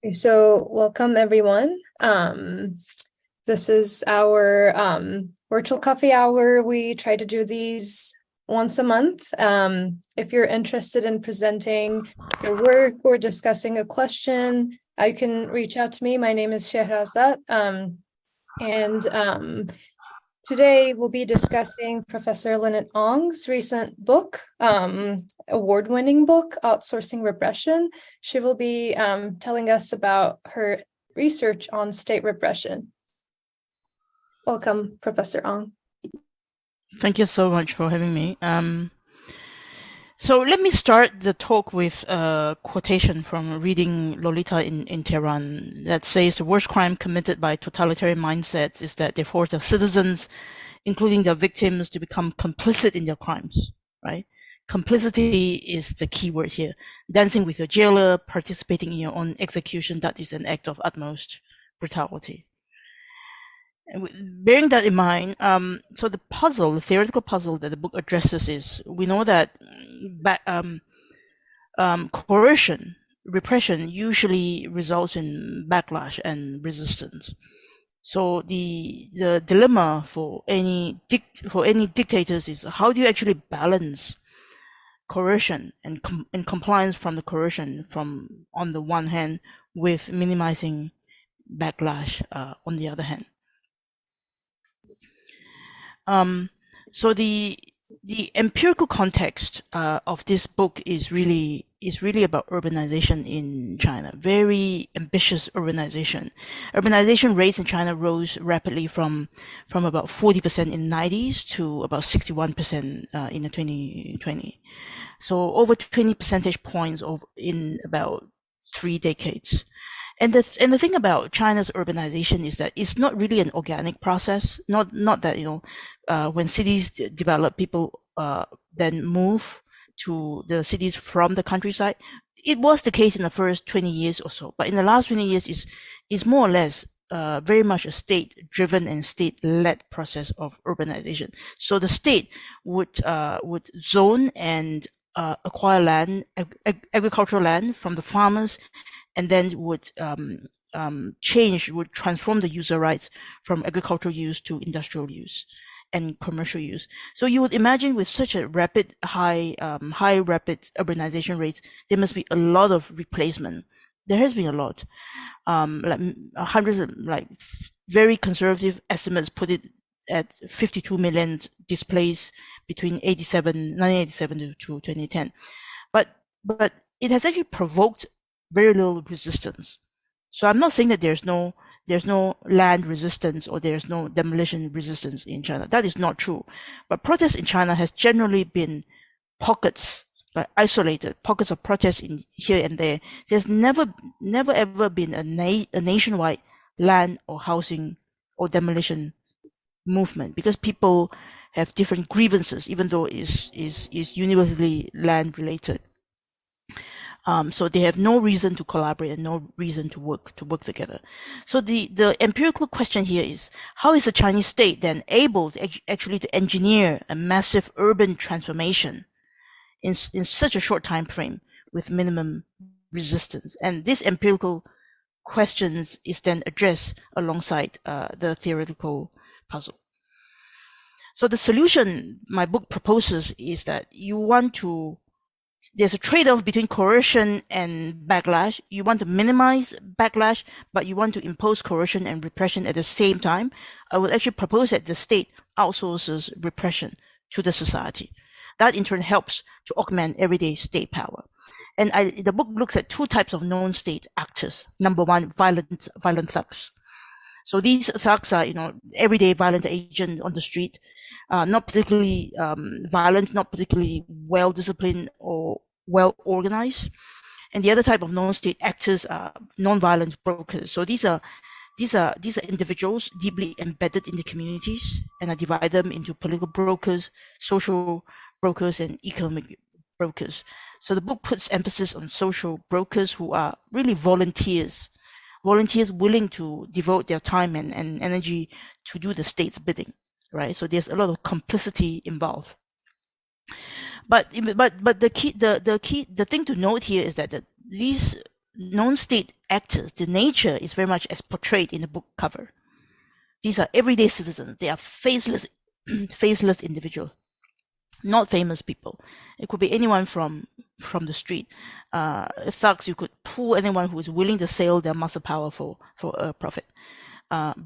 So welcome everyone. This is our virtual coffee hour. We try to do these once a month. If you're interested in presenting your work or discussing a question, you can reach out to me. My name is Shehrazad. Today we'll be discussing Professor Lynette Ong's recent book, award-winning book, Outsourcing Repression. She will be telling us about her research on state repression. Welcome, Professor Ong. Thank you so much for having me. So let me start the talk with a quotation from reading Lolita in Tehran that says the worst crime committed by totalitarian mindsets is that they force their citizens, including their victims, to become complicit in their crimes, right? Complicity is the key word here. Dancing with your jailer, participating in your own execution, that is an act of utmost brutality. Bearing that in mind, so the theoretical puzzle that the book addresses is, we know that coercion, repression usually results in backlash and resistance. So the dilemma for any dictators is, how do you actually balance coercion and compliance from the coercion from on the one hand with minimizing backlash on the other hand. So the empirical context of this book is really about urbanization in China. Very ambitious urbanization. Urbanization rates in China rose rapidly from about 40% in the 90s to about 61% in the 2020. So over 20 percentage points in about 3 decades. And the thing about China's urbanization is that it's not really an organic process. Not that, when cities develop, people then move to the cities from the countryside. It was the case in the first 20 years or so, but in the last 20 years is more or less very much a state-driven and state-led process of urbanization. So the state would zone and acquire land, agricultural land from the farmers, and then would transform the user rights from agricultural use to industrial use and commercial use. So you would imagine, with such a rapid rapid urbanization rates, there must be a lot of replacement. There has been a lot, like hundreds of, like, very conservative estimates put it at 52 million displaced between 1987 to 2010. But it has actually provoked very little resistance. So I'm not saying that there's no land resistance or there's no demolition resistance in China. That is not true. But protests in China has generally been pockets, like isolated pockets of protests in here and there. There's never ever been a nationwide land or housing or demolition movement, because people have different grievances, even though is universally land related. So they have no reason to collaborate and no reason to work together. So the empirical question here is, how is the Chinese state then able to actually to engineer a massive urban transformation in such a short time frame with minimum resistance? And this empirical questions is then addressed alongside the theoretical puzzle. So the solution my book proposes is that there's a trade-off between coercion and backlash. You want to minimize backlash, but you want to impose coercion and repression at the same time. I would actually propose that the state outsources repression to the society. That in turn helps to augment everyday state power. And the book looks at 2 types of non-state actors. Number one, violent thugs. So these thugs are, everyday violent agent on the street, not particularly violent, not particularly well disciplined or well organized. And the other type of non-state actors are non-violent brokers. So these are individuals deeply embedded in the communities, and I divide them into political brokers, social brokers, and economic brokers. So the book puts emphasis on social brokers, who are really volunteers willing to devote their time and energy to do the state's bidding, right? So there's a lot of complicity involved. But the thing to note here is that these non-state actors, the nature is very much as portrayed in the book cover. These are everyday citizens. They are faceless individuals, not famous people. It could be anyone from the street. Thugs, you could pull anyone who is willing to sell their muscle power for a profit.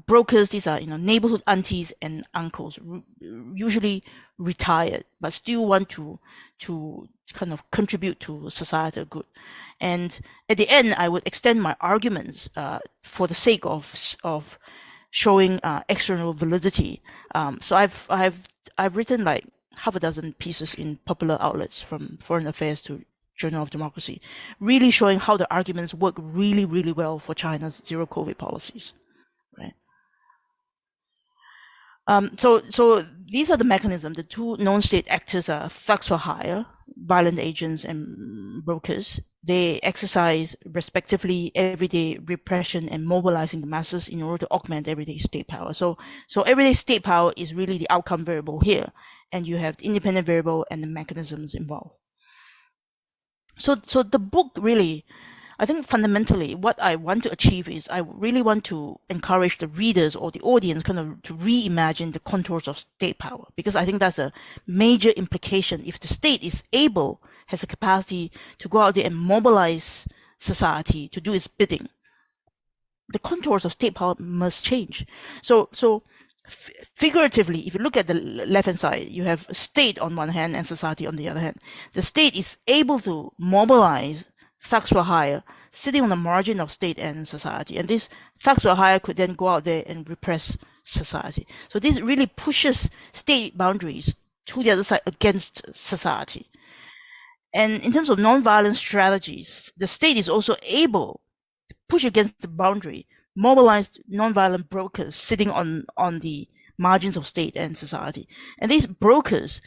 Brokers, these are neighborhood aunties and uncles, usually retired, but still want to kind of contribute to societal good. And at the end, I would extend my arguments for the sake of showing external validity. So I've written like half a dozen pieces in popular outlets, from Foreign Affairs to Journal of Democracy, really showing how the arguments work really, really well for China's zero COVID policies. Right. So these are the mechanisms. The two non-state actors are thugs for hire, violent agents, and brokers. They exercise respectively everyday repression and mobilizing the masses in order to augment everyday state power. So everyday state power is really the outcome variable here, and you have the independent variable and the mechanisms involved. So the book really, I think fundamentally what I want to achieve is I really want to encourage the readers or the audience kind of to reimagine the contours of state power, because I think that's a major implication. If the state has a capacity to go out there and mobilize society to do its bidding, the contours of state power must change. So figuratively, if you look at the left-hand side, you have state on one hand and society on the other hand. The state is able to mobilize thugs for hire, sitting on the margin of state and society. And these thugs for hire could then go out there and repress society. So this really pushes state boundaries to the other side against society. And in terms of nonviolent strategies, the state is also able to push against the boundary, mobilize nonviolent brokers sitting on the margins of state and society. And these brokers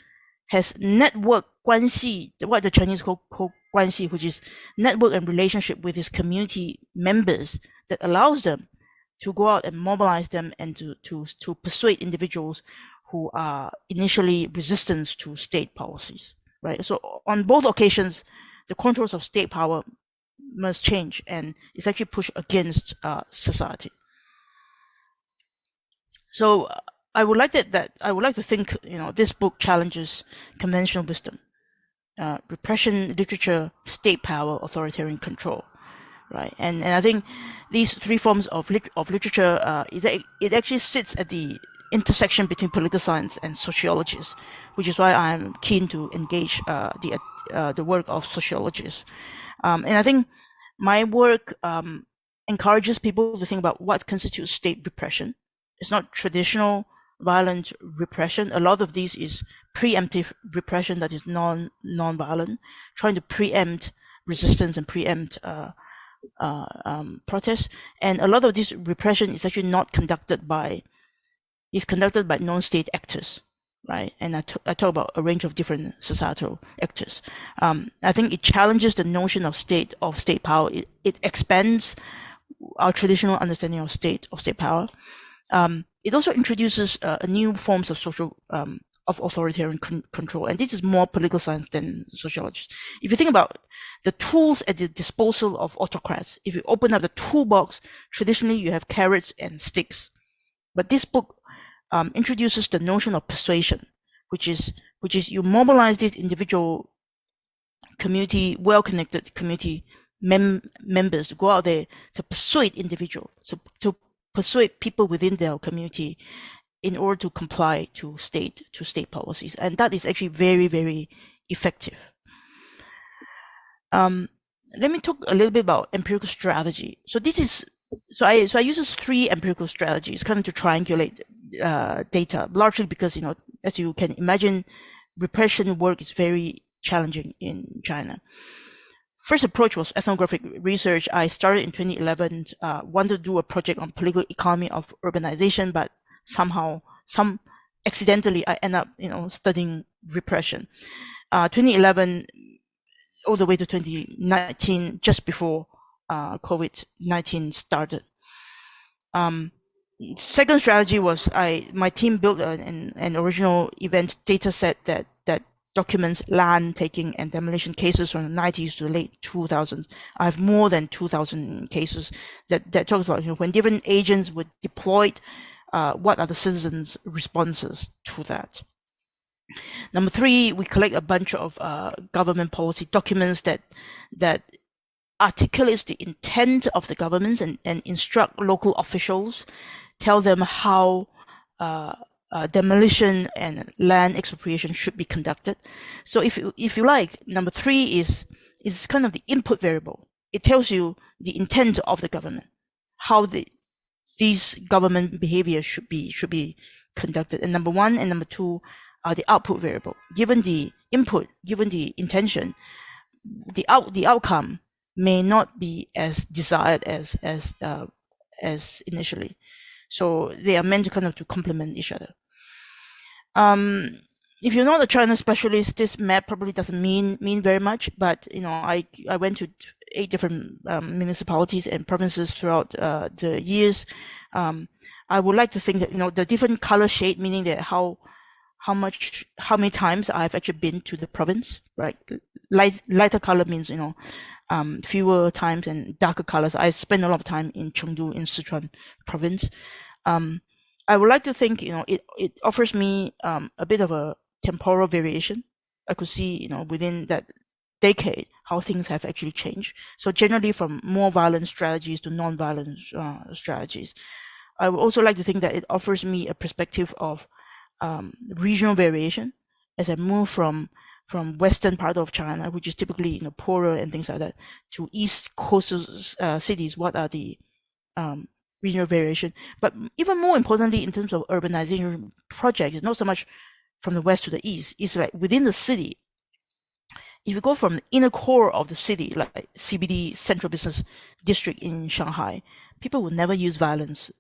has network 关系, what the Chinese call 关系, which is network and relationship with his community members, that allows them to go out and mobilize them and to persuade individuals who are initially resistant to state policies, right? So on both occasions, the contours of state power must change, and it's actually pushed against society. So I would like to think, this book challenges conventional wisdom, repression, literature, state power, authoritarian control, right? And I think these three forms of literature, it actually sits at the intersection between political science and sociologists, which is why I'm keen to engage the work of sociologists. And I think my work encourages people to think about what constitutes state repression. It's not traditional violent repression. A lot of these is preemptive repression that is non-violent, trying to preempt resistance and preempt protest. And a lot of this repression is actually conducted by non-state actors, right? And I talk about a range of different societal actors. I think it challenges the notion of state power. It expands our traditional understanding of state power. It also introduces new forms of of authoritarian control, and this is more political science than sociology. If you think about the tools at the disposal of autocrats, if you open up the toolbox, traditionally you have carrots and sticks, but this book introduces the notion of persuasion, which is you mobilize these individual community, well-connected community members to go out there to persuade individuals, to persuade people within their community in order to comply to state policies, and that is actually very, very effective. Let me talk a little bit about empirical strategy. So I use three empirical strategies kind of to triangulate data, largely because as you can imagine, repression work is very challenging in China. First approach was ethnographic research. I started in 2011, wanted to do a project on political economy of urbanization, but accidentally I end up, studying repression. 2011 all the way to 2019, just before COVID-19 started. Second strategy was my team built an original event data set that documents land taking and demolition cases from the 90s to the late 2000s. I have more than 2,000 cases that talks about, you know, when different agents were deployed, what are the citizens' responses to that. Number three, we collect a bunch of government policy documents that articulates the intent of the governments and instruct local officials, tell them how demolition and land expropriation should be conducted. So if you like, number three is kind of the input variable. It tells you the intent of the government, how these government behavior should be conducted. And number one and number two are the output variable. Given the input, given the intention, the outcome may not be as desired as initially. So they are meant to kind of to complement each other. If you're not a China specialist, this map probably doesn't mean very much. But you know, I went to 8 different municipalities and provinces throughout the years. I would like to think that, you know, the different color shade, meaning that how many times I've actually been to the province, right? Lighter color means, you know, fewer times, and darker colors. I spend a lot of time in Chengdu in Sichuan province. I would like to think, you know, it offers me a bit of a temporal variation. I could see, you know, within that decade how things have actually changed. So generally from more violent strategies to non-violent strategies. I would also like to think that it offers me a perspective of regional variation as I move from western part of China, which is typically, you know, poorer and things like that, to east coastal cities. What are the regional variation? But even more importantly, in terms of urbanization projects, it's not so much from the west to the east. It's like within the city. If you go from the inner core of the city, like CBD, Central Business District in Shanghai, people will never use violence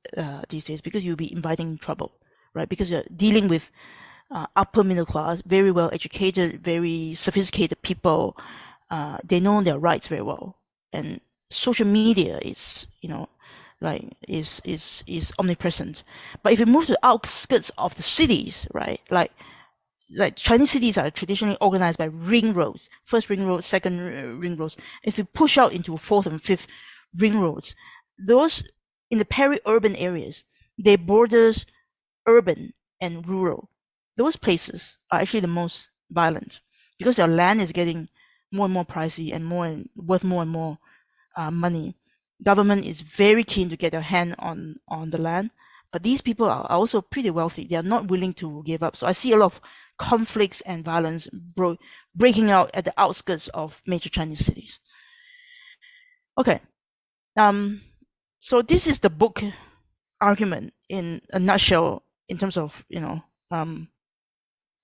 these days because you'll be inviting trouble, right? Because you're dealing with upper middle class, very well educated, very sophisticated people. They know their rights very well, and social media is, you know, like is omnipresent. But if you move to the outskirts of the cities, right, like Chinese cities are traditionally organized by ring roads, first ring road, second ring roads. If you push out into fourth and fifth ring roads, those in the peri-urban areas, they borders urban and rural. Those places are actually the most violent because their land is getting more and more pricey and worth more and more money. Government is very keen to get their hand on the land, but these people are also pretty wealthy. They are not willing to give up. So I see a lot of conflicts and violence breaking out at the outskirts of major Chinese cities. Okay, so this is the book argument in a nutshell in terms of, you know,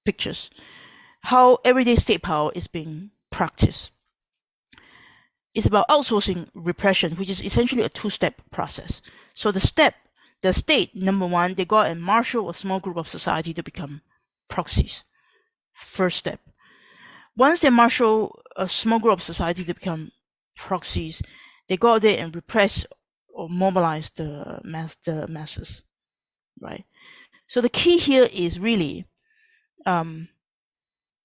pictures, how everyday state power is being practiced. It's about outsourcing repression, which is essentially a 2-step process. So the state, number one, they go out and marshal a small group of society to become proxies. First step. Once they marshal a small group of society to become proxies, they go out there and repress or mobilize the masses, right? So the key here is really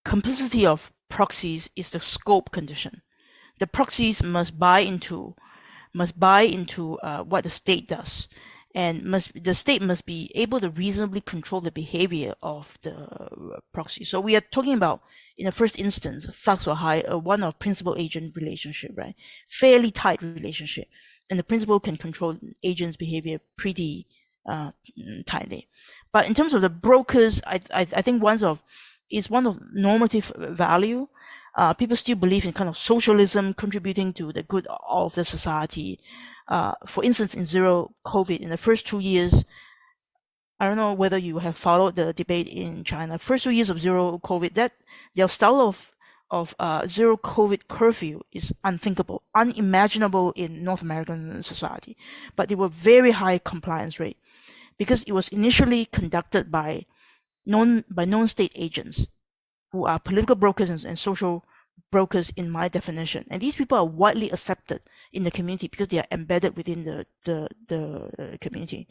complicity of proxies is the scope condition. The proxies must buy into what the state does, and the state must be able to reasonably control the behavior of the proxy. So we are talking about, in the first instance, thugs or high, one of principal-agent relationship, right? Fairly tight relationship, and the principal can control agent's behavior pretty tightly. But in terms of the brokers, I think one of normative value. People still believe in kind of socialism contributing to the good of the society. For instance, in zero COVID, in the first 2 years, I don't know whether you have followed the debate in China. First 2 years of zero COVID, that their style of zero COVID curfew is unthinkable, unimaginable in North American society. But they were very high compliance rate because it was initially conducted by non-state agents who are political brokers and social brokers in my definition. And these people are widely accepted in the community because they are embedded within the community.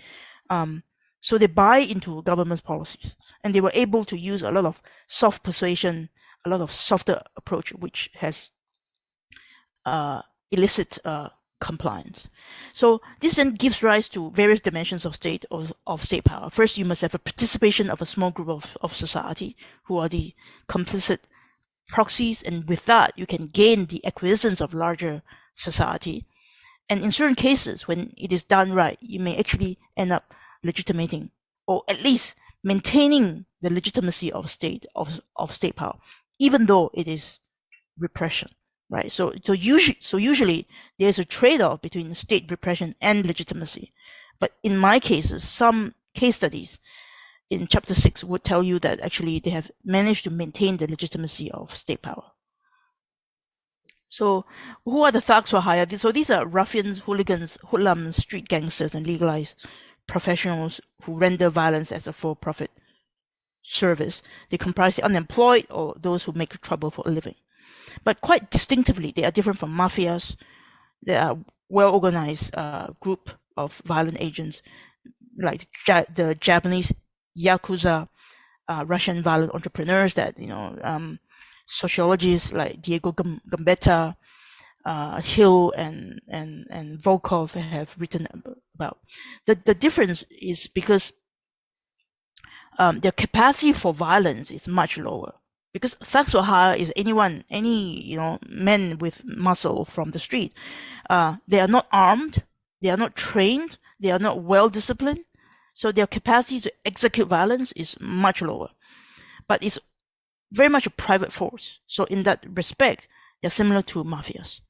So they buy into government's policies, and they were able to use a lot of soft persuasion softer approach, which has illicit compliance. So this then gives rise to various dimensions of state power. First, you must have a participation of a small group of society who are the complicit proxies, and with that, you can gain the acquiescence of larger society. And in certain cases, when it is done right, you may actually end up legitimating, or at least maintaining the legitimacy of state power, even though it is repression, right? So usually there's a trade-off between state repression and legitimacy. But in my cases, some case studies in chapter 6 would tell you that actually they have managed to maintain the legitimacy of state power. So who are the thugs for hire? So these are ruffians, hooligans, hoodlums, street gangsters, and legalized professionals who render violence as a for-profit service. They comprise the unemployed or those who make trouble for a living. But quite distinctively, they are different from mafias. They are well-organized group of violent agents, like the Japanese Yakuza, Russian violent entrepreneurs that, sociologists like Diego Gambetta, Hill, and Volkov have written about. The difference is because their capacity for violence is much lower. Because thugs for hire is any men with muscle from the street. They are not armed, they are not trained, they are not well disciplined. So their capacity to execute violence is much lower, but it's very much a private force. So in that respect, they're similar to mafias,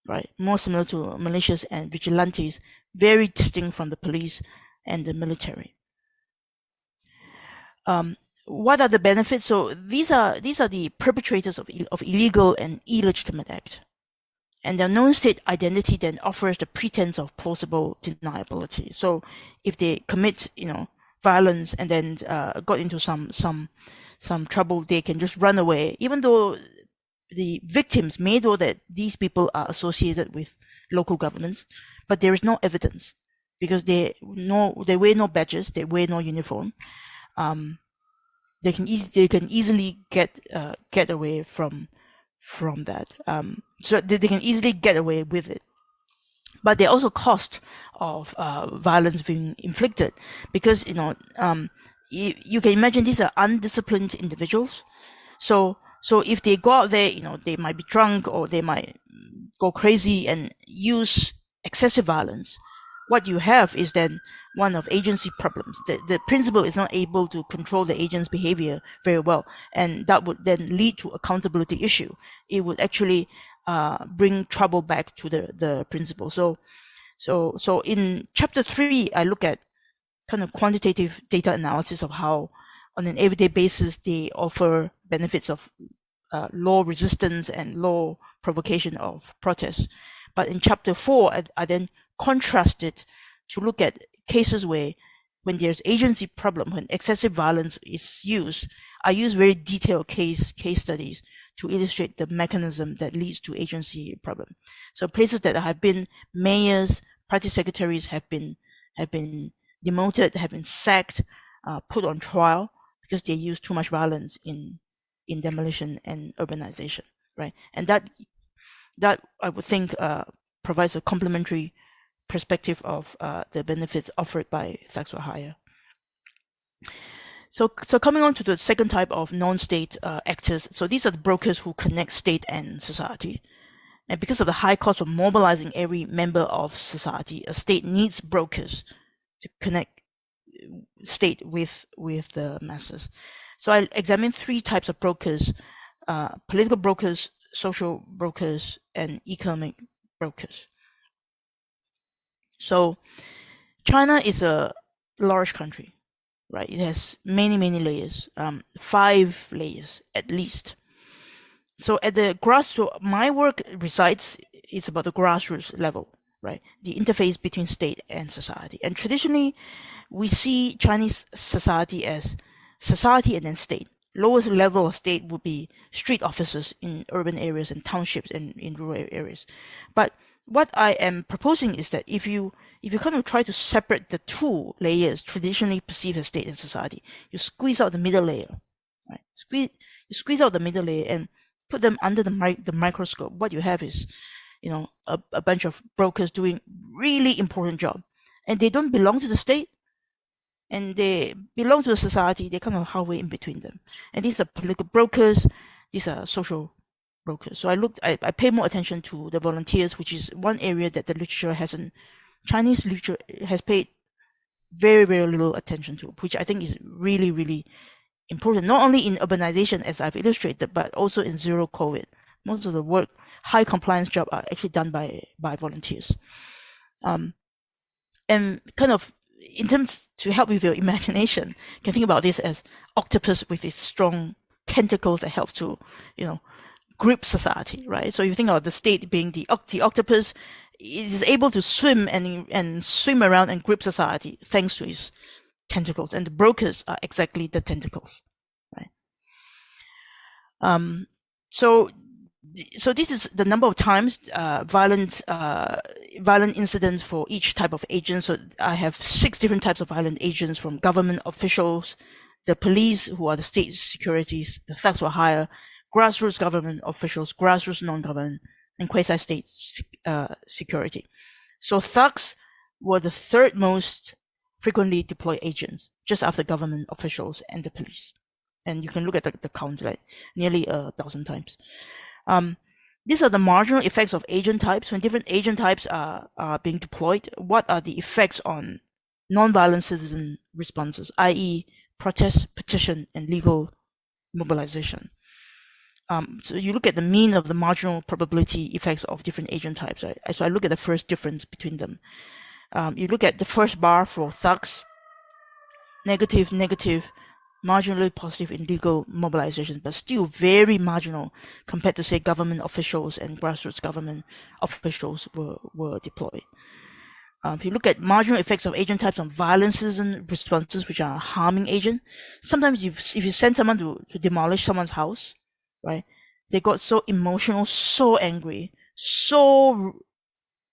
right? More similar to militias and vigilantes, very distinct from the police and the military. What are the benefits? So these are the perpetrators of illegal and illegitimate act. And their non-state identity then offers the pretense of plausible deniability. So if they commit, violence and then got into some trouble, they can just run away, even though the victims may know that these people are associated with local governments, but there is no evidence because they wear no badges, they wear no uniform. They can easily get away from that. So they can easily get away with it. But there are also cost of violence being inflicted because you can imagine these are undisciplined individuals. So if they go out there, they might be drunk or they might go crazy and use excessive violence. What you have is then one of agency problems. The principal is not able to control the agent's behavior very well, and that would then lead to accountability issue. It would actually bring trouble back to the principal. So in chapter 3, I look at kind of quantitative data analysis of how, on an everyday basis, they offer benefits of law resistance and law provocation of protests. But in chapter 4, I then contrast it to look at cases where, when there's agency problem, when excessive violence is used, I use very detailed case studies to illustrate the mechanism that leads to agency problem. So places that have been mayors, party secretaries have been demoted, have been sacked, put on trial because they use too much violence in demolition and urbanization, right? And that I would think provides a complementary perspective of the benefits offered by thugs for hire. So coming on to the second type of non-state actors. So these are the brokers who connect state and society. And because of the high cost of mobilizing every member of society, a state needs brokers to connect state with the masses. So I examined 3 types of brokers: political brokers, social brokers, and economic brokers. So China is a large country, right? It has many layers, 5 layers at least. So at the grassroots, my work resides is about the grassroots level, right? The interface between state and society. And traditionally, we see Chinese society as society and then state. Lowest level of state would be street officers in urban areas and townships and in rural areas. But what I am proposing is that if you kind of try to separate the 2 layers traditionally perceived as state and society, you squeeze out the middle layer. right? You squeeze out the middle layer and put them under the microscope. What you have is, a bunch of brokers doing really important job, and they don't belong to the state, and they belong to the society. They're kind of halfway in between them. And these are political brokers. These are social brokers. So I pay more attention to the volunteers, which is one area that the literature Chinese literature has paid very, very little attention to, which I think is really, really important, not only in urbanization, as I've illustrated, but also in zero COVID. Most of the work, high compliance job, are actually done by volunteers. And kind of, in terms to help with your imagination, you can think about this as octopus with its strong tentacles that help to, grip society, right? So you think of the state being the octopus. It is able to swim and swim around and grip society thanks to its tentacles, and the brokers are exactly the tentacles, right? So this is the number of times violent incidents for each type of agent. So I have 6 different types of violent agents, from government officials, the police, who are the state securities, the thugs were higher, grassroots government officials, grassroots non-government, and quasi-state security. So thugs were the 3rd most frequently deployed agents, just after government officials and the police. And you can look at the count, like nearly 1,000 times. These are the marginal effects of agent types. When different agent types are being deployed, what are the effects on non-violent citizen responses, i.e. protest, petition, and legal mobilization? So you look at the mean of the marginal probability effects of different agent types. Right? So I look at the first difference between them. You look at the first bar for thugs, negative, marginally positive in legal mobilization, but still very marginal compared to, say, government officials and grassroots government officials were deployed. If you look at marginal effects of agent types on violent citizen responses, which are harming agent, sometimes if you send someone to demolish someone's house, right, they got so emotional, so angry, so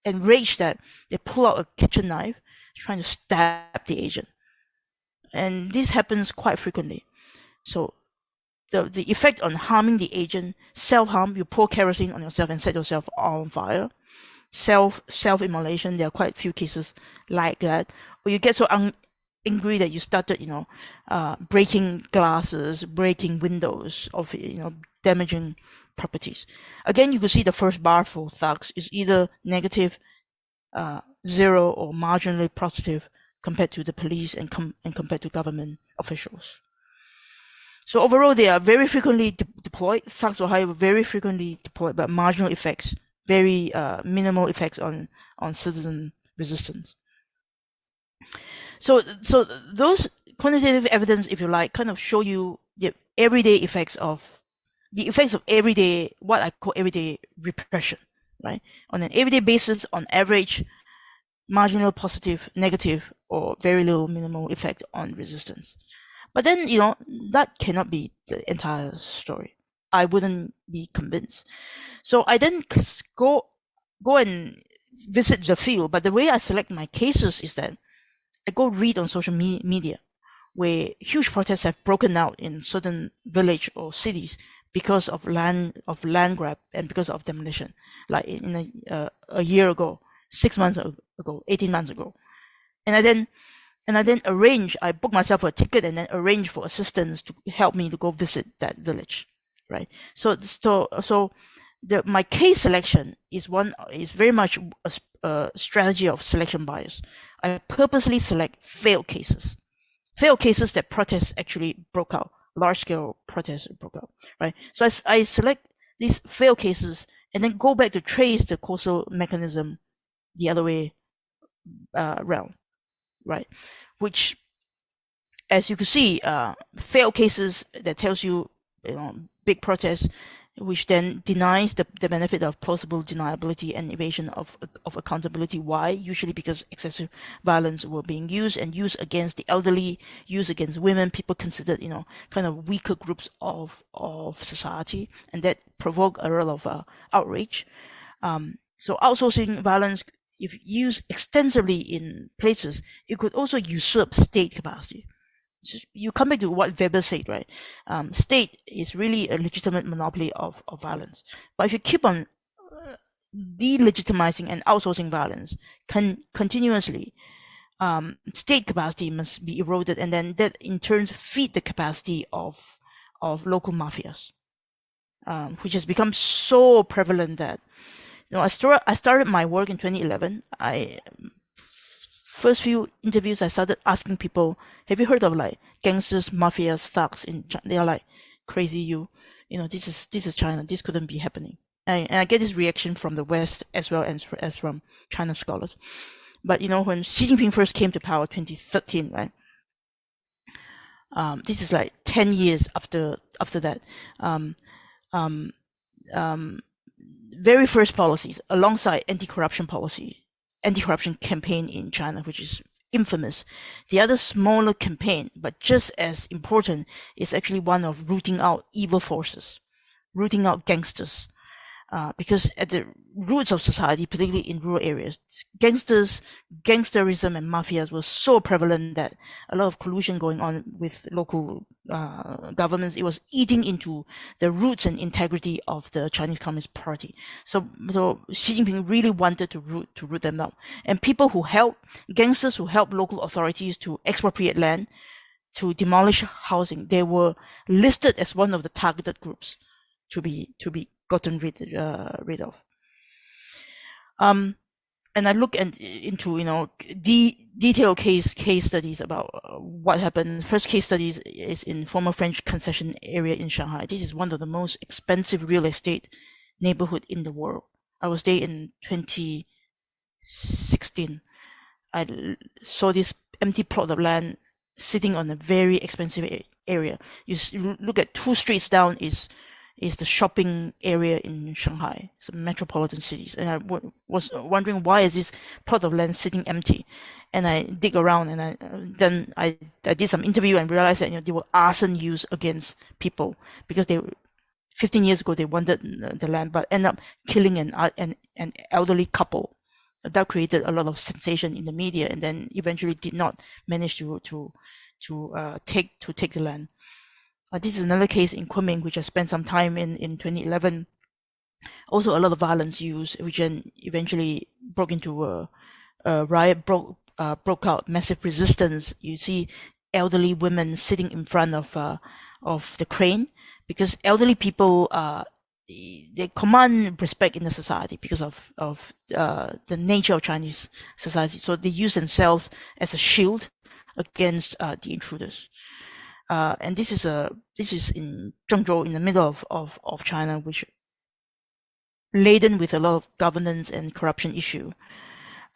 enraged that they pull out a kitchen knife trying to stab the agent. And this happens quite frequently. So the effect on harming the agent, self-harm, you pour kerosene on yourself and set yourself on fire. Self-immolation, there are quite a few cases like that. Or you get so angry that you started, breaking glasses, breaking windows, of damaging properties. Again, you could see the first bar for thugs is either negative, 0, or marginally positive compared to the police and compared to government officials. So overall, they are very frequently deployed. Thugs were high, very frequently deployed, but marginal effects, very minimal effects on citizen resistance. So those quantitative evidence, if you like, kind of show you the everyday effects of everyday, what I call everyday repression, right? On an everyday basis, on average, marginal positive, negative, or very little minimal effect on resistance. But then, that cannot be the entire story. I wouldn't be convinced. So I then go and visit the field. But the way I select my cases is that I go read on social media, where huge protests have broken out in certain village or cities because of land grab and because of demolition, like in a year ago, 6 months ago, 18 months ago. And I then I book myself a ticket and then arrange for assistance to help me to go visit that village, right? So my case selection is very much a strategy of selection bias. I purposely select failed cases that protests actually broke out, large scale protests broke out, right? So I select these failed cases and then go back to trace the causal mechanism the other way around, right? Which, as you can see, failed cases that tells you, big protests, which then denies the benefit of plausible deniability and evasion of accountability. Why? Usually because excessive violence were being used against the elderly, used against women, people considered, kind of weaker groups of society, and that provoke a lot of outrage. So outsourcing violence, if used extensively in places, it could also usurp state capacity. you come back to what Weber said, right? State is really a legitimate monopoly of violence. But if you keep on delegitimizing and outsourcing violence continuously, state capacity must be eroded, and then that in turn feed the capacity of local mafias, which has become so prevalent that I started my work in 2011. First few interviews I started asking people, have you heard of like gangsters, mafias, thugs in China? They are like, crazy you know, this is China, this couldn't be happening. And I get this reaction from the West as well as from China scholars. But when Xi Jinping first came to power, 2013, right? This is like 10 years after that. Very first policies alongside anti-corruption campaign in China, which is infamous. The other smaller campaign, but just as important, is actually one of rooting out evil forces, rooting out gangsters. Because at the roots of society, particularly in rural areas, gangsterism and mafias were so prevalent that a lot of collusion going on with local governments. It was eating into the roots and integrity of the Chinese Communist Party. So Xi Jinping really wanted to root them out. And gangsters who help local authorities to expropriate land, to demolish housing, they were listed as one of the targeted groups to be gotten rid of. And I look into detailed case studies about what happened. First case studies is in former French concession area in Shanghai. This is one of the most expensive real estate neighborhood in the world. I was there in 2016. I saw this empty plot of land sitting on a very expensive area. You look at 2 streets down is the shopping area in Shanghai. It's a metropolitan cities. And I was wondering, why is this plot of land sitting empty? And I dig around, and then I did some interview and realized that there were arson used against people, because 15 years ago they wanted the land, but ended up killing an elderly couple. That created a lot of sensation in the media, and then eventually did not manage to take the land. This is another case in Kunming, which I spent some time in 2011. Also, a lot of violence used, which then eventually broke into a riot, broke out, massive resistance. You see elderly women sitting in front of the crane, because elderly people they command respect in the society because of the nature of Chinese society. So they use themselves as a shield against the intruders. And this is in Zhengzhou, in the middle of China, which laden with a lot of governance and corruption issue.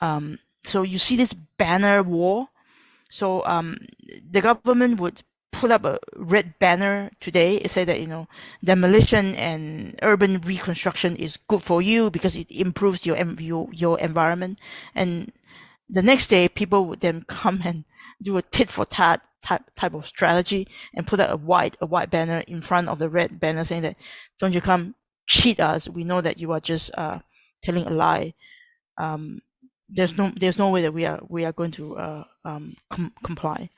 So you see this banner war. So the government would put up a red banner today. It said that demolition and urban reconstruction is good for you because it improves your environment. And the next day, people would then come and do a tit for tat type of strategy and put out a white banner in front of the red banner saying that, don't you come cheat us. We know that you are just telling a lie. There's no way that we are going to comply.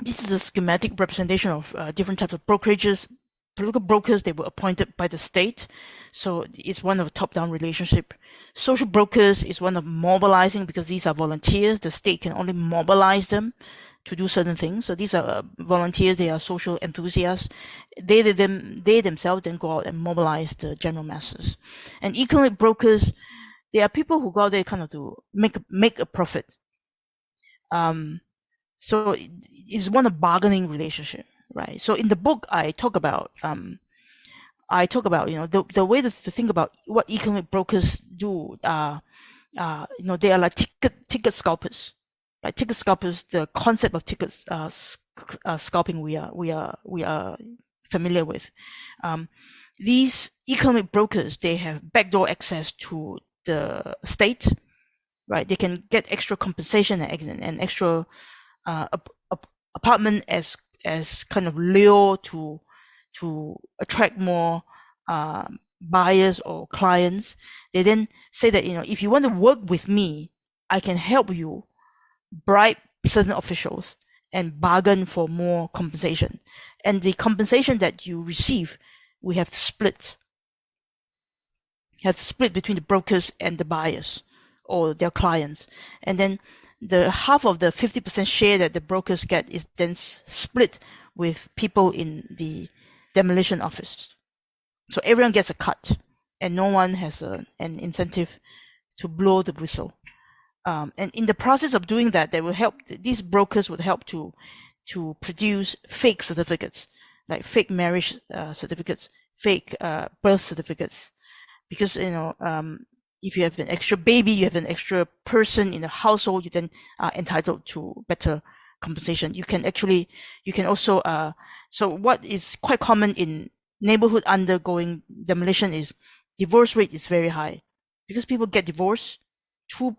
This is a schematic representation of different types of brokerages. Political brokers, they were appointed by the state, so it's one of a top-down relationship. Social brokers is one of mobilizing, because these are volunteers. The state can only mobilize them to do certain things. So these are volunteers. They are social enthusiasts. They themselves then go out and mobilize the general masses. And economic brokers, they are people who go out there kind of to make a profit. So it's one of bargaining relationship. Right. So in the book, I talk about the way to think about what economic brokers do. They are like ticket scalpers. Right? Ticket scalpers. The concept of ticket scalping we are familiar with. These economic brokers, they have backdoor access to the state. Right. They can get extra compensation and extra apartment as kind of lure to attract more buyers or clients. They then say that if you want to work with me, I can help you bribe certain officials and bargain for more compensation. And the compensation that you receive, we have to split. Between the brokers and the buyers or their clients. And then the half of the 50% share that the brokers get is then split with people in the demolition office. So everyone gets a cut and no one has an incentive to blow the whistle. And in the process of doing that, they will help, these brokers would help to produce fake certificates, like fake marriage certificates, fake birth certificates. Because, if you have an extra baby, you have an extra person in the household, you then are entitled to better compensation. You can also, so what is quite common in neighborhood undergoing demolition is divorce rate is very high. Because people get divorced, two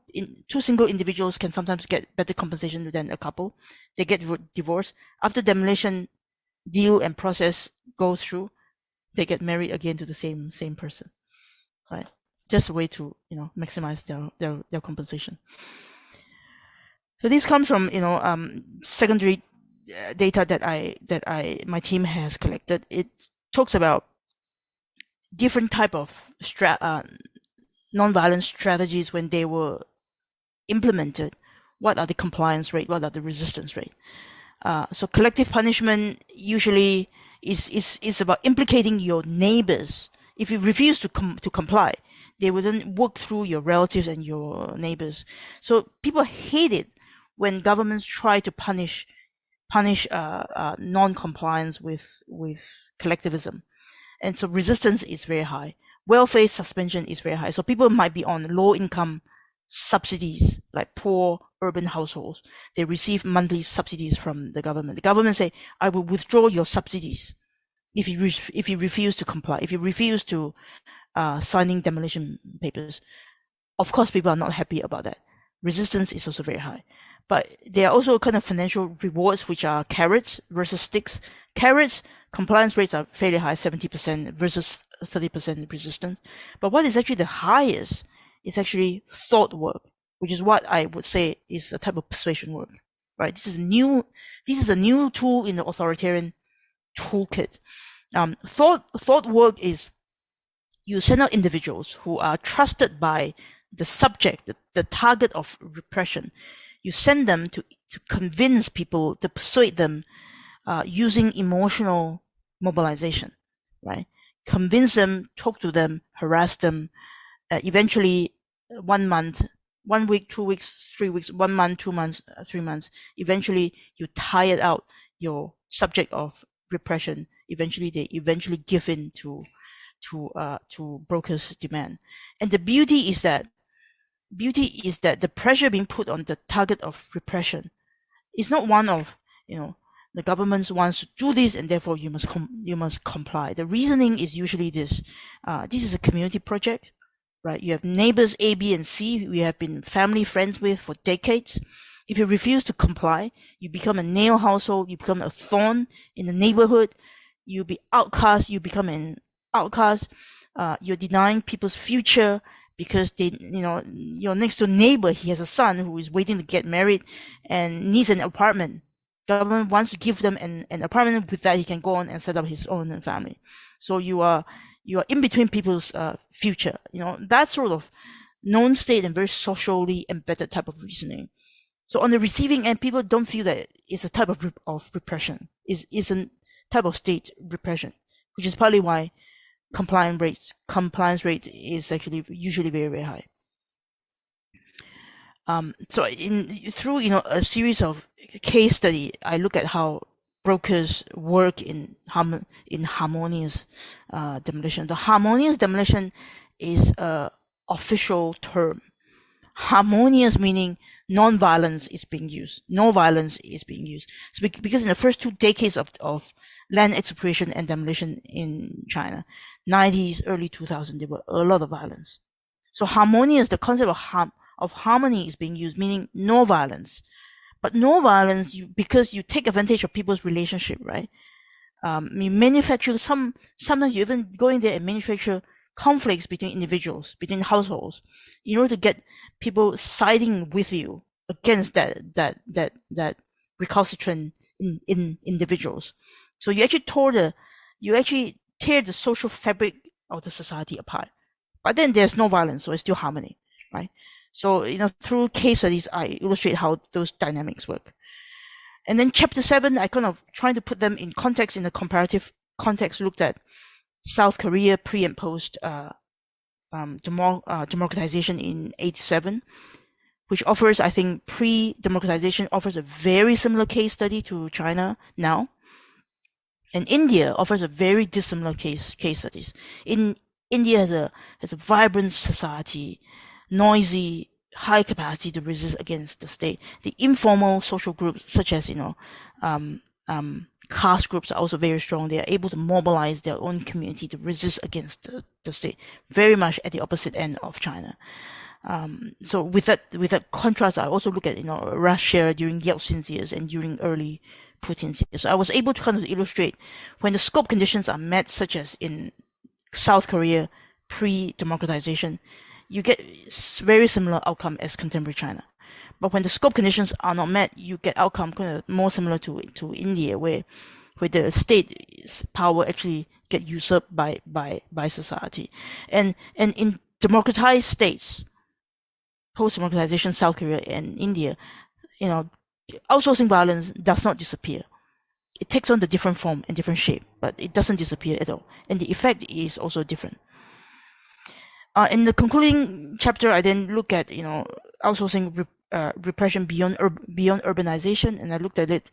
single individuals can sometimes get better compensation than a couple. They get divorced. After demolition deal and process go through, they get married again to the same person. Right, just a way to maximize their compensation. So this comes from secondary data that my team has collected. It talks about different type of non-violent strategies when they were implemented. What are the compliance rate? What are the resistance rate? So collective punishment usually is about implicating your neighbors. If you refuse to comply, they will then work through your relatives and your neighbors. So people hate it when governments try to punish non-compliance with collectivism, and so resistance is very high. Welfare suspension is very high. So people might be on low-income subsidies, like poor urban households. They receive monthly subsidies from the government. The government say, "I will withdraw your subsidies if you refuse to comply, if you refuse to signing demolition papers." Of course, people are not happy about that. Resistance is also very high. But there are also kind of financial rewards, which are carrots versus sticks. Carrots, compliance rates are fairly high, 70% versus 30% resistance. But what is actually the highest is actually thought work, which is what I would say is a type of persuasion work, right? This is a new tool in the authoritarian toolkit. Thought work is you send out individuals who are trusted by the subject, the target of repression. You send them to convince people, to persuade them using emotional mobilization, right? Convince them, talk to them, harass them. Eventually, 1 month, 1 week, 2 weeks, 3 weeks, 1 month, 2 months, 3 months. Eventually, you tire out your subject of repression. Eventually, they give in to brokers' demand. And the beauty is that the pressure being put on the target of repression is not one of the government wants to do this and therefore you must comply. The reasoning is usually this: this is a community project, right? You have neighbors A, B, and C we have been family friends with for decades. If you refuse to comply, you become a nail household. You become a thorn in the neighborhood. You be outcast. You become an outcast. You're denying people's future because your next door neighbor, he has a son who is waiting to get married and needs an apartment. Government wants to give them an apartment. With that, he can go on and set up his own family. So you are in between people's future. That sort of non-state and very socially embedded type of reasoning. So on the receiving end, people don't feel that it's a type of repression. It's a type of state repression, which is partly why compliance rate is actually usually very, very high. So through a series of case study, I look at how brokers work in harmonious demolition. The harmonious demolition is a official term. Harmonious meaning non-violence is being used. No violence is being used. So because in the first 2 decades of land expropriation and demolition in China, 90s, early 2000s, there were a lot of violence. So harmonious, the concept of harmony is being used, meaning no violence. But no violence, because you take advantage of people's relationship, right? You manufacture sometimes you even go in there and manufacture conflicts between individuals, between households, in order to get people siding with you against that recalcitrant in individuals. So you actually tear the social fabric of the society apart. But then there's no violence, so it's still harmony, right? So, through case studies, I illustrate how those dynamics work. And then chapter 7, I kind of trying to put them in context, in a comparative context, looked at South Korea pre and post democratization in 87, which offers, I think, pre-democratization offers a very similar case study to China now. And India offers a very dissimilar case studies. India has a vibrant society, noisy, high capacity to resist against the state. The informal social groups, such as caste groups, are also very strong. They are able to mobilize their own community to resist against the state. Very much at the opposite end of China. So with that contrast, I also look at Russia during Yeltsin's years and during early Putin's years. So I was able to kind of illustrate when the scope conditions are met, such as in South Korea pre-democratization, you get very similar outcome as contemporary China. But when the scope conditions are not met, you get outcome kind of more similar to India, where the state's power actually get usurped by society. And in democratized states, post-democratization, South Korea and India, outsourcing violence does not disappear. It takes on the different form and different shape, but it doesn't disappear at all. And the effect is also different. In the concluding chapter, I then look at, outsourcing repression beyond urbanization, and I looked at it,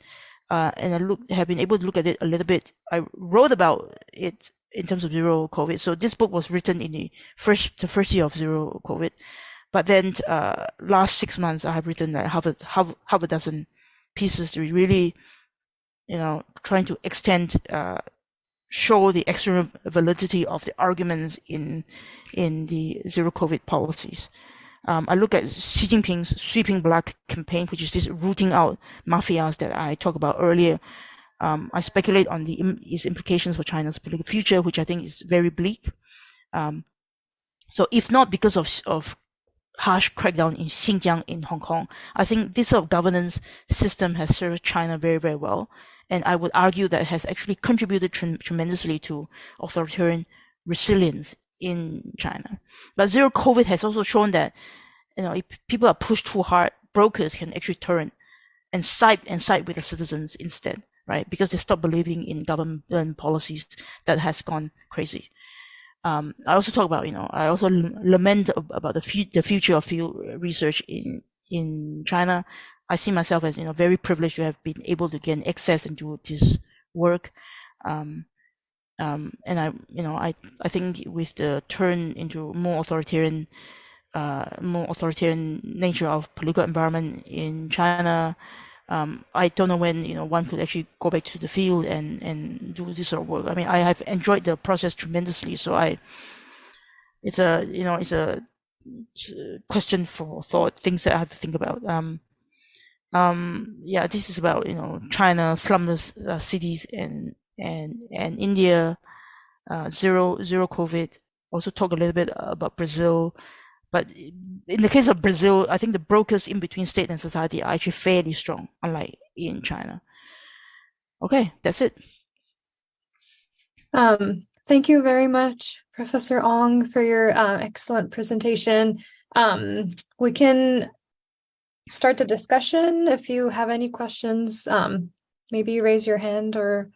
and have been able to look at it a little bit. I wrote about it in terms of zero COVID. So this book was written in the first year of zero COVID. But then last 6 months, I have written half a dozen pieces to really, trying to extend, show the external validity of the arguments in the zero COVID policies. I look at Xi Jinping's sweeping black campaign, which is this rooting out mafias that I talked about earlier. I speculate on its implications for China's political future, which I think is very bleak. So if not because of harsh crackdown in Xinjiang in Hong Kong, I think this sort of governance system has served China very, very well. And I would argue that it has actually contributed tremendously to authoritarian resilience in China. But zero COVID has also shown that, if people are pushed too hard, brokers can actually turn and side with the citizens instead, right? Because they stop believing in government policies that has gone crazy. I also talk about, I also lament about the future of field research in China. I see myself as, very privileged to have been able to gain access and do this work. And I think with the turn into more authoritarian nature of political environment in China, I don't know when, one could actually go back to the field and do this sort of work. I mean, I have enjoyed the process tremendously. So it's a question for thought, things that I have to think about. This is about, China, slumless cities and India, zero COVID. Also talk a little bit about Brazil. But in the case of Brazil, I think the brokers in between state and society are actually fairly strong, unlike in China. Okay, that's it. Thank you very much, Professor Ong, for your excellent presentation. We can start the discussion. If you have any questions, maybe raise your hand or